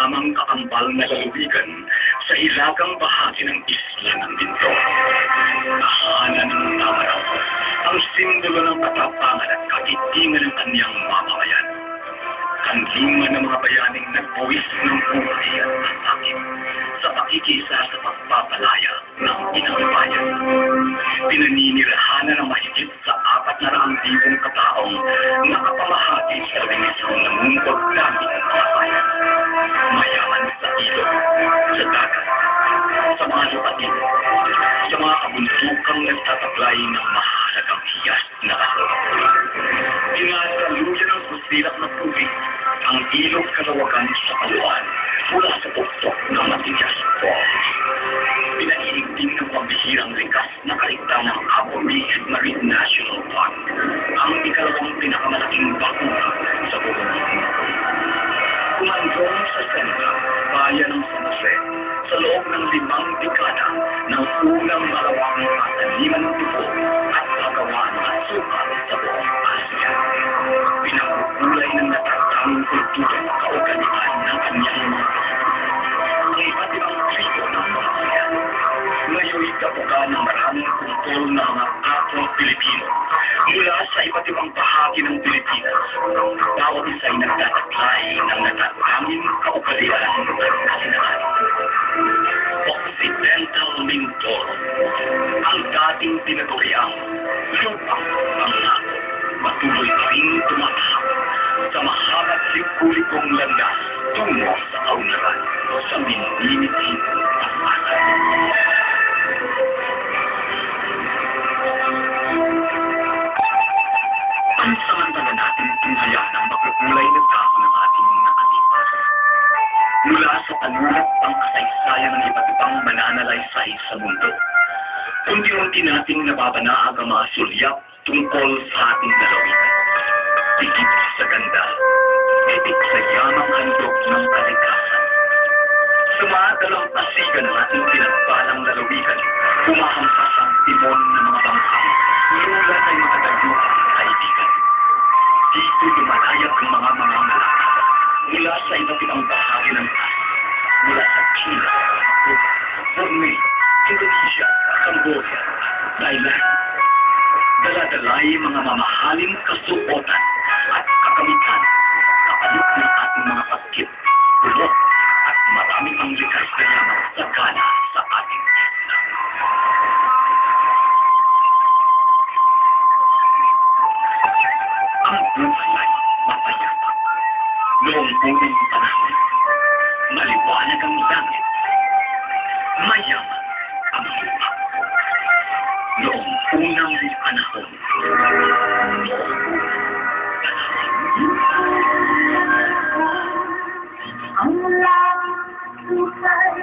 mayamang kakambal na lalawigan sa ilagang bahagi ng isla ng Mindoro. Tahanan ng Tamaraw, ang simbolo ng katapangan at kagitingan ng kanyang mamamayan. Kanlungan ng mga bayaning nagbuwis ng buhay at masakit sa pakikisa sa pagpapalaya ng inang bayan. Pinaninirahanan ng mahigit sa 400,000 kataong nakapamahagi sa 11 namumugod namin ng mga bayan. Mayaman sa ilog, sa dagat, sa mga lupatin, sa mga kabunsukang nagtataglay ng mahalagang hiyas na kasama. Tinasaluyan ng susilak na tubig ang ilog kalawagan sa kaluan mula sa tuktok ng Matigas Falls. Pinaiigting ng pambihirang likas na kaligtan ng Apo Ridge Marine National Park ang ikalawang pinakamalaking bakura sa buong mundo. Kumandong sa Sentra, bayan ng San Jose, sa loob ng 5 dekada ng unang malawang pataniman ng tubo at paggawa ng asukal sa buong Asia. Pinakukulay ng natatanging kultura at kaorganikan ng kanyang mga ang iba't ibang tribo ng mga bayan. Ngayon'y kapuka ng maraming kumpol na mga Afro-Pilipino mula sa iba't ibang bahagi ng Pilipinas. Bawat isa'y nagtataglay ng natatanging kaugalian at kasinahan. Occidental Mindoro, ang dating tinaguriang lupang pangako, patuloy pa rin tumatahak sa mahabat likulikong landas tungo sa kaunlaran sa minimiting pag-asa. Pansamantala natin tunghayan ang makukulay na dahon ng ating nakatipas. Mula sa panulat pang kasaysayan ng iba't ibang mananalaysay sa mundo, unti-unti nating nababanaag ang mga sulyap tungkol sa ating lalawigan. Tigit sa ganda, titik sa yamang handog ng kalikasan. Sa mga dalampasigan ng ating pinagpalang lalawigan, humahampas ang timon ng mga banghang, lulat ay mga daguhang kaibigan. Dito lumalayag ang mga mangangalakal mula sa iba't ibang bahagi ng Asia, mula sa China, Brunei, Indonesia, Cambodia, Thailand. Daladalay mga mamahaling kasuotan at kakamitan, kapalit ng ating mga pagkip, bulok, at marami pang likas na yamang sagana sa ating isla. Ang buhay ay mapayapa. Noong unang panahon, maliwanag ang langit, mayaman ang lupa. Noong unang panahon, ang langit pusay,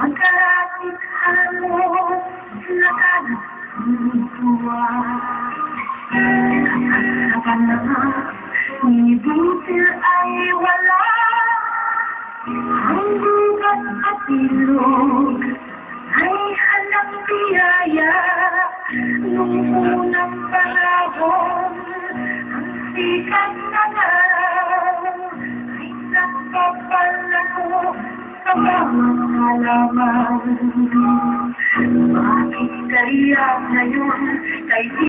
magkalapit halos na kanatuwa. Kasasapan na ni butil ay wala, ang gubat at ilog ay hanap biyaya. Nung unang panahon, ang sikat na lang ay nagpapalago sa mga halaman. Bakit kaya ngayon kay